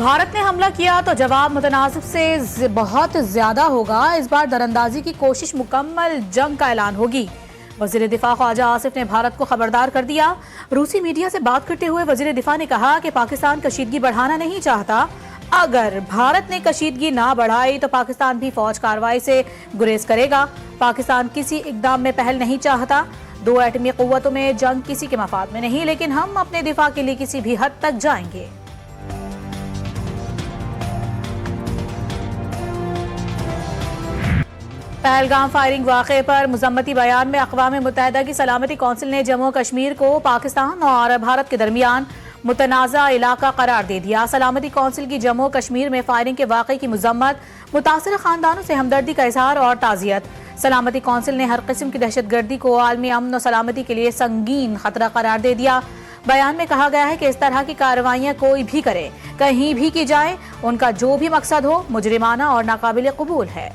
भारत ने हमला किया तो जवाब मुतनासिब से बहुत ज्यादा होगा। इस बार दरअंदाजी की कोशिश मुकम्मल जंग का ऐलान होगी। वजीर दिफा ख्वाजा आसिफ ने भारत को खबरदार कर दिया। रूसी मीडिया से बात करते हुए वजीर दिफा ने कहा कि पाकिस्तान कशीदगी बढ़ाना नहीं चाहता। अगर भारत ने कशीदगी ना बढ़ाई तो पाकिस्तान भी फौज कार्रवाई से गुरेज करेगा। पाकिस्तान किसी इकदाम में पहल नहीं चाहता। दो एटमी कुव्वतों में जंग किसी के मफाद में नहीं, लेकिन हम अपने दिफा के लिए किसी भी हद तक जाएंगे। पहलगाम फायरिंग वाक़े पर मुज़म्मती बयान में अक़वाम मुत्तहिदा की सलामती कौंसिल ने जम्मू कश्मीर को पाकिस्तान और भारत के दरमियान मुतनाज़ा इलाका करार दे दिया। सलामती कौंसिल की जम्मू कश्मीर में फायरिंग के वाक़े की मज़म्मत, मुतासिर ख़ानदानों से हमदर्दी का इज़हार और ताज़ियत। सलामती कौंसिल ने हर किस्म की दहशतगर्दी को आलमी अमन और सलामती के लिए संगीन खतरा करार दे दिया। बयान में कहा गया है कि इस तरह की कार्रवाइयाँ कोई भी करे, कहीं भी की जाए, उनका जो भी मकसद हो मुजरिमाना और नाकाबिल कबूल है।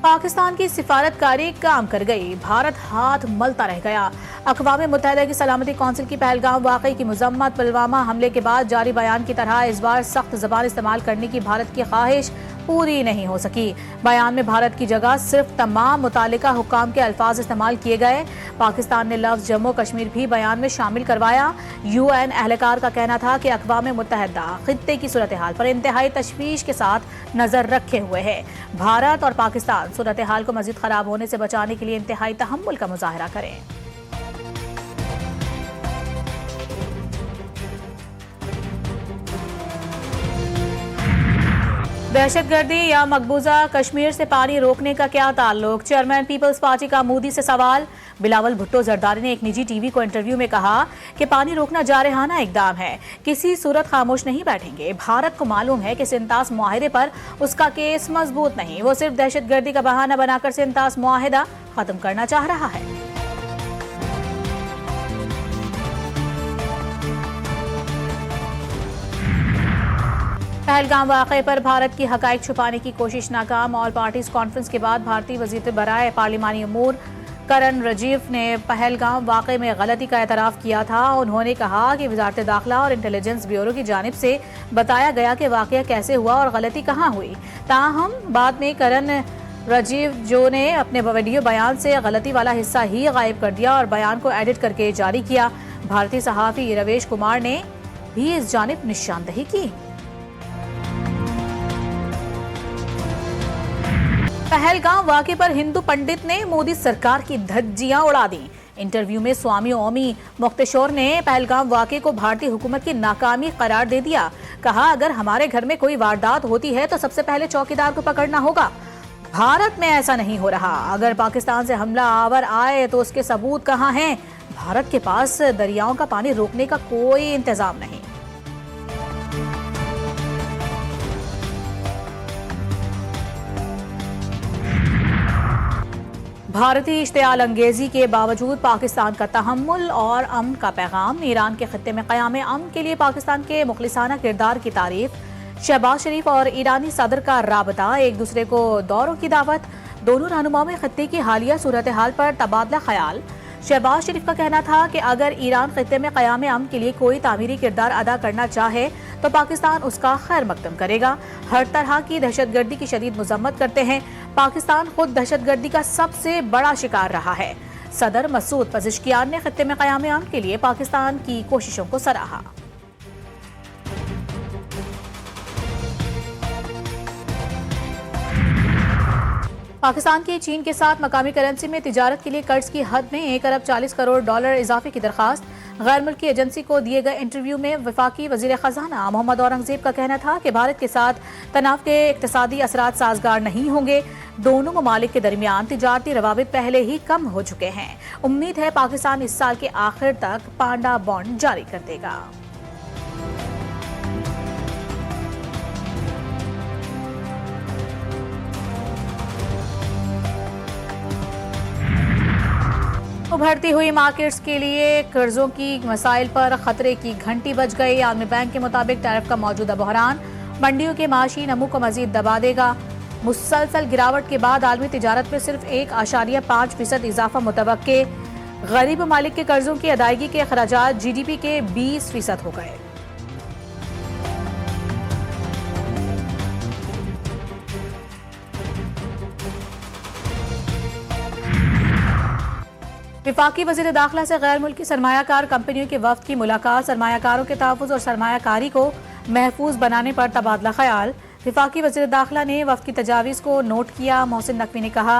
पाकिस्तान की सिफारतकारी काम कर गई, भारत हाथ मलता रह गया। अक़वाम मुत्तहिदा की सलामती कौंसिल की पहलगाम वाक़ई की मज़म्मत, पुलवामा हमले के बाद जारी बयान की तरह इस बार सख्त ज़बान इस्तेमाल करने की भारत की ख्वाहिश पूरी नहीं हो सकी। बयान में भारत की जगह सिर्फ तमाम मुतालिका हुक्काम के अल्फाज इस्तेमाल किए गए। पाकिस्तान ने लफ्ज़ जम्मू कश्मीर भी बयान में शामिल करवाया। UN एहलकार का कहना था कि अक़वाम मुत्तहिदा खित्ते की सूरत हाल पर इंतहाई तशवीश के साथ नज़र रखे हुए है। भारत और पाकिस्तान सूरत हाल को मज़ीद ख़राब होने से बचाने के लिए इंतहाई तहम्मुल का मुज़ाहरा करें। दहशतगर्दी या मकबूजा कश्मीर से पानी रोकने का क्या ताल्लुक? चेयरमैन पीपल्स पार्टी का मोदी से सवाल। बिलावल भुट्टो जरदारी ने एक निजी टीवी को इंटरव्यू में कहा कि पानी रोकना जारहाना इकदाम है, किसी सूरत खामोश नहीं बैठेंगे। भारत को मालूम है कि सिंतास मुआहिदे पर उसका केस मजबूत नहीं, वो सिर्फ दहशतगर्दी का बहाना बनाकर सिंतास मुआहिदा खत्म करना चाह रहा है। पहलगाम वाक़े पर भारत की हक़ाइक़ छुपाने की कोशिश नाकाम। ऑल पार्टीज कॉन्फ्रेंस के बाद भारतीय वज़ीर बराए पार्लिमानी अमूर करण रजीव ने पहलगाम वाक़े में गलती का एतराफ़ किया था। उन्होंने कहा कि वज़ारत दाखिला और इंटेलिजेंस ब्यूरो की जानिब से बताया गया कि वाक़या कैसे हुआ और गलती कहाँ हुई। ताहम बाद में करण रजीव जो ने अपने वीडियो बयान से गलती वाला हिस्सा ही गायब कर दिया और बयान को एडिट करके जारी किया। भारतीय सहाफ़ी रवेश कुमार ने भी इस जानिब निशानदही की। पहलगाम वाक़े पर हिंदू पंडित ने मोदी सरकार की धज्जियां उड़ा दी। इंटरव्यू में स्वामी ओमी मुख्तशोर ने पहलगाम वाक़े को भारतीय हुकूमत की नाकामी करार दे दिया। कहा, अगर हमारे घर में कोई वारदात होती है तो सबसे पहले चौकीदार को पकड़ना होगा। भारत में ऐसा नहीं हो रहा। अगर पाकिस्तान से हमला आवर आए तो उसके सबूत कहाँ हैं? भारत के पास दरियाओं का पानी रोकने का कोई इंतजाम नहीं। भारतीय इश्तियाल अंगेजी के बावजूद पाकिस्तान का तहम्मुल और अमन का पैगाम। ईरान के खित्ते में क़याम अमन के लिए पाकिस्तान के मुखलिसाना किरदार की तारीफ। शहबाज शरीफ और ईरानी सदर का राबता, एक दूसरे को दौरों की दावत। दोनों रहनुमाओं में खित्ते की हालिया सूरत हाल पर तबादला ख्याल। शहबाज शरीफ का कहना था कि अगर ईरान खित्ते में क़याम अमन के लिए कोई तामीरी किरदार अदा करना चाहे तो पाकिस्तान उसका खैर मकदम करेगा। हर तरह की दहशतगर्दी की शदीद मजम्मत करते हैं। पाकिस्तान खुद दहशतगर्दी का सबसे बड़ा शिकार रहा है। सदर मसूद पज़िश्कियान ने खित्ते में क़याम अमन के लिए पाकिस्तान की कोशिशों को सराहा। पाकिस्तान की चीन के साथ मकामी करेंसी में तिजारत के लिए कर्ज की हद में 1 अरब 40 करोड़ डॉलर इजाफे की दरखास्त। गैर मुल्की एजेंसी को दिए गए इंटरव्यू में वफाकी वजीर खजाना मोहम्मद औरंगजेब का कहना था कि भारत के साथ तनाव के इक्तिसादी असरात साजगार नहीं होंगे। दोनों ममालिक के दरमियान तिजारती रवाबित पहले ही कम हो चुके हैं। उम्मीद है पाकिस्तान इस साल के आखिर तक पांडा बॉन्ड जारी कर देगा। उभरती हुई मार्केट्स के लिए कर्जों की मसाइल पर खतरे की घंटी बज गई। आलमी बैंक के मुताबिक टैरिफ का मौजूदा बहरान मंडियों के माशी नमू को मजीद दबा देगा। मुसलसल गिरावट के बाद आलमी तिजारत में सिर्फ 1.5% इजाफा मुतवक्के। गरीब ममालिक के कर्जों की अदायगी के अखराजात GDP के 20% हो गए। विफाकी वज़ीर दाखिला से गैर मुल्की सरमायाकार कंपनियों के वफ्द की मुलाकात। सरमायाकारों के तहफ़्फ़ुज़ और सरमायाकारी को महफूज बनाने पर तबादला ख्याल। विफाकी वज़ीर दाखिला ने वफ्द की तजावीज़ को नोट किया। मोहसिन नकवी ने कहा,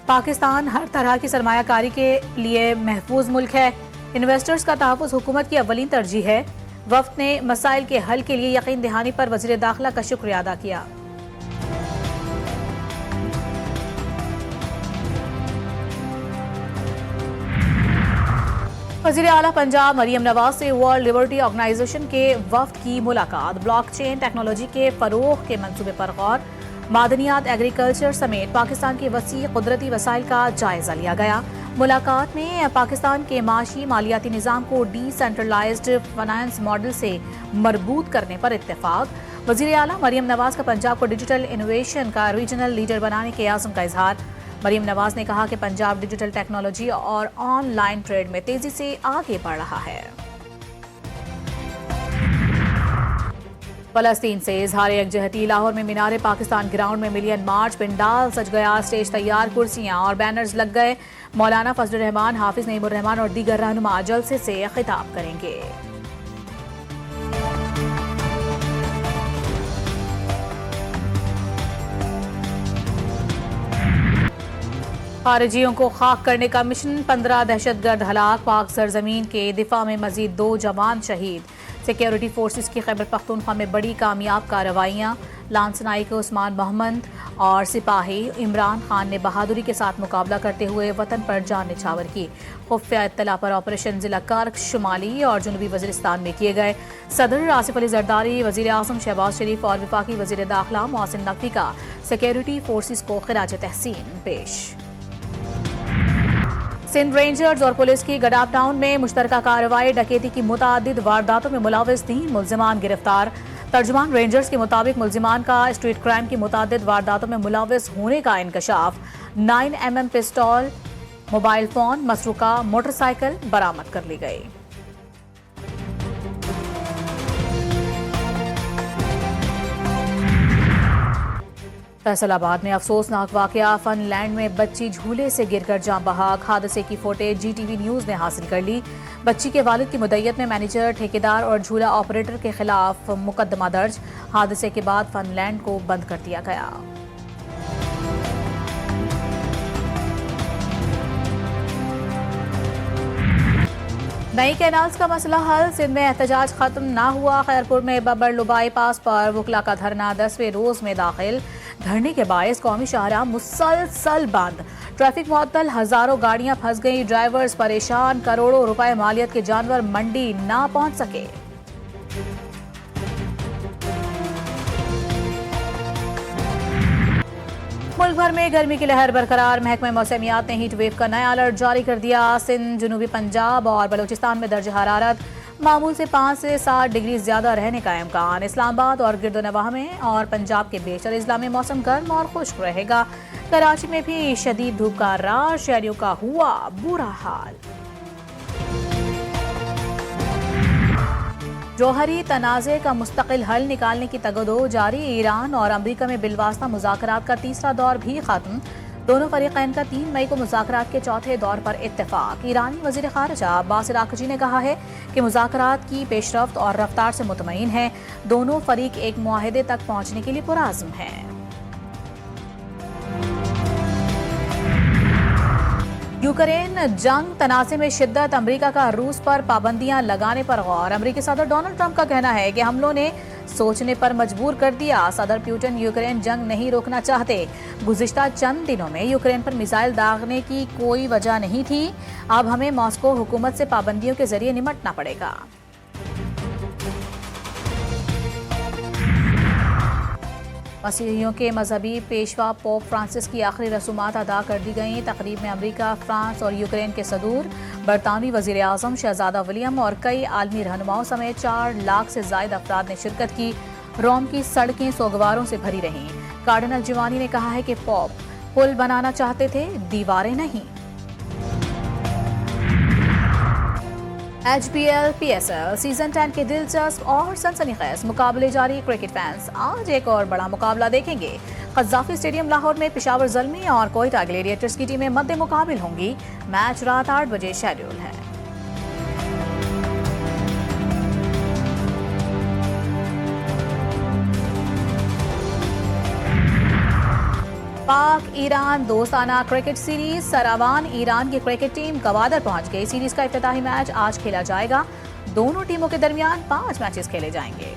पाकिस्तान हर तरह की सरमायाकारी के लिए महफूज मुल्क है। इन्वेस्टर्स का तहफ़्फ़ुज़ हुकूमत की अव्वलीन तरजीह है। वफ्द ने मसाइल के हल के लिए यकीन दहानी पर वज़ीर दाखिला का शुक्रिया अदा किया। वज़ीर आला पंजाब मरियम नवाज से वर्ल्ड लिबर्टी ऑर्गेनाइजेशन के वफ्द की मुलाकात। ब्लॉकचेन टेक्नोलॉजी के फ़रोग़ के मंसूबे पर गौर। मादनियात, एग्रीकल्चर समेत पाकिस्तान के वसी कुदरती वसाइल का जायजा लिया गया। मुलाकात में पाकिस्तान के माशी मालियाती निज़ाम को डिसेंट्रलाइज्ड फाइनेंस मॉडल से मरबूत करने पर इत्तेफाक। वज़ीर आला मरियम नवाज का पंजाब को डिजिटल इनोवेशन का रीजनल लीडर बनाने के आज़म का इजहार। मरियम नवाज ने कहा कि पंजाब डिजिटल टेक्नोलॉजी और ऑनलाइन ट्रेड में तेजी से आगे बढ़ रहा है। फलस्तीन से इजहार यकजहती। लाहौर में मीनारे पाकिस्तान ग्राउंड में मिलियन मार्च, पिंडाल सज गया, स्टेज तैयार, कुर्सियां और बैनर्स लग गए। मौलाना फजलुर रहमान, हाफिज नईमुर रहमान और दीगर रहनुमा जलसे से खिताब करेंगे। खारिजियों को खाक करने का मिशन, 15 दहशतगर्द हलाक। पाक सरजमीन के दिफा में मजीद 2 जवान शहीद। सिक्योरिटी फोर्सेस की खैबर पख्तूनख्वा में बड़ी कामयाब कार्रवाइयाँ। लांसनाई के उस्मान मोहम्मद और सिपाही इमरान खान ने बहादुरी के साथ मुकाबला करते हुए वतन पर जान निछावर की। खुफिया इत्तला पर ऑपरेशन जिला कर्क, शुमाली और जनूबी वजीरिस्तान में किए गए। सदर आसिफ अली जरदारी, वजीर आज़म शहबाज शरीफ और विफाकी वजीर दाखिला मोहसिन नकवी का सिक्योरिटी फोर्सेस को खिराज तहसीन पेश। सिंध रेंजर्स और पुलिस की गडाप टाउन में मुश्तरका कार्रवाई। डकैती की मुतादिद वारदातों में मुलविस 3 मुल्जिमान गिरफ्तार। तर्जुमान रेंजर्स के मुताबिक मुल्जिमान का स्ट्रीट क्राइम की मुतादिद वारदातों में मुलविस होने का इंकशाफ। 9mm पिस्तौल, मोबाइल फोन, मसरूका मोटरसाइकिल बरामद कर ली गई। फैसलाबाद में अफसोसनाक वाकया। फनलैंड में बच्ची झूले से गिरकर जान बहक। हादसे की फुटेज GTV न्यूज ने हासिल कर ली। बच्ची के वालिद की मुद्दयत में मैनेजर, ठेकेदार और झूला ऑपरेटर के खिलाफ मुकदमा दर्ज। हादसे के बाद फनलैंड को बंद कर दिया गया। नई कैनाल्स का मसला हल। सिंध में एहतजाज खत्म ना हुआ। खैरपुर में बबर लुबाई पास पर वकला का धरना 10वें रोज में दाखिल। धरने के बायस कौमी शाहराह मुसलसल बंद। ट्रैफिक मुअत्तल, हजारों गाड़ियां फंस गई, ड्राइवर्स परेशान। करोड़ों रुपए मालियत के जानवर मंडी ना पहुंच सके। मुल्क भर में गर्मी की लहर बरकरार। महकमा मौसमियात ने हीट वेव का नया अलर्ट जारी कर दिया। सिंध, जनूबी पंजाब और बलूचिस्तान में दर्ज हरारत मामूल से 5 से 7 डिग्री ज्यादा रहने का इम्कान। इस्लामाबाद और गिरदोनवाह में और पंजाब के बेशतर अजला में मौसम गर्म और खुश्क रहेगा। कराची में भी शदीद धूप का रार, शहरियों का हुआ बुरा हाल। जौहरी तनाज़े का मुस्तकिल हल निकालने की तगदो जारी। ईरान और अमरीका में बिलवास्ता मुज़ाकरात का तीसरा दौर भी खत्म। दोनों फरीक़ैन का 3 मई को मुज़ाकरात के चौथे दौर पर इत्तेफाक। ईरानी वज़ीर ख़ारिजा अब्बास अराक़ची ने कहा है कि मुज़ाकरात की पेशरफ्त और रफ्तार से मुतमईन है। दोनों फरीक एक मुआहदे तक पहुँचने के लिए पुरअज़्म हैं। यूक्रेन जंग तनाज़े में शिद्दत। अमरीका का रूस पर पाबंदियां लगाने पर गौर। अमरीकी सदर डोनाल्ड ट्रंप का कहना है कि हमलों ने सोचने पर मजबूर कर दिया। सदर पुतिन यूक्रेन जंग नहीं रोकना चाहते। गुज़िश्ता चंद दिनों में यूक्रेन पर मिसाइल दागने की कोई वजह नहीं थी। अब हमें मॉस्को हुकूमत से पाबंदियों के जरिए निपटना पड़ेगा। मसीहियों के मजहबी पेशवा पोप फ्रांसिस की आखिरी रसूमात अदा कर दी गईं। तकरीब में अमरीका, फ्रांस और यूक्रेन के सदूर, बरतानवी वज़ीर आज़म शहजादा विलियम और कई आलमी रहनुमाओं समेत 4 लाख से ज़ायद अफराद ने शिरकत की। रोम की सड़कें सोगवारों से भरी रहीं। कार्डिनल जिवानी ने कहा है कि पॉप पुल बनाना चाहते थे, दीवारें नहीं। HBL PSL सीजन 10 के दिलचस्प और सनसनीखेज मुकाबले जारी। क्रिकेट फैंस आज एक और बड़ा मुकाबला देखेंगे। कज़ाफी स्टेडियम लाहौर में पेशावर ज़ल्मी और कोयटा ग्लेडिएटर्स की टीमें मद्दे मुकाबिल होंगी। मैच रात 8 बजे शेड्यूल है। पाक ईरान दोस्ताना क्रिकेट सीरीज। सरावान ईरान की क्रिकेट टीम गवादर पहुंच गई। सीरीज का इफ्तिताही मैच आज खेला जाएगा। दोनों टीमों के दरमियान 5 मैचेस खेले जाएंगे।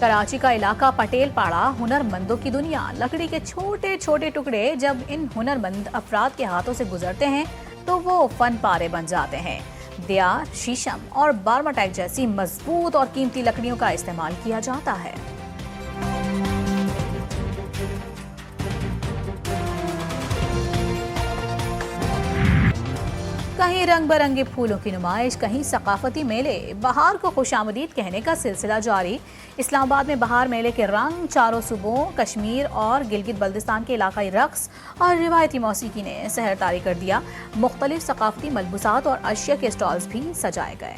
कराची का इलाका पटेल पाड़ा हुनरमंदों की दुनिया। लकड़ी के छोटे छोटे टुकड़े जब इन हुनरमंद अफराद के हाथों से गुजरते हैं तो वो फन पारे बन जाते हैं। दियार, शीशम और बार्माटैक जैसी मजबूत और कीमती लकड़ियों का इस्तेमाल किया जाता है। कहीं रंग बिरंगे फूलों की नुमाइश, कहीं सकाफती मेले। बहार को खुशामदीद कहने का सिलसिला जारी। इस्लामाबाद में बहार मेले के रंग चारों सूबों कश्मीर और गिलगित बल्तिस्तान के इलाकाई रक्स और रिवायती मौसीकी ने सहर तारी कर दिया। मुख्तलिफ सकाफती मलबूसात और अशिया के स्टॉल्स भी सजाए गए।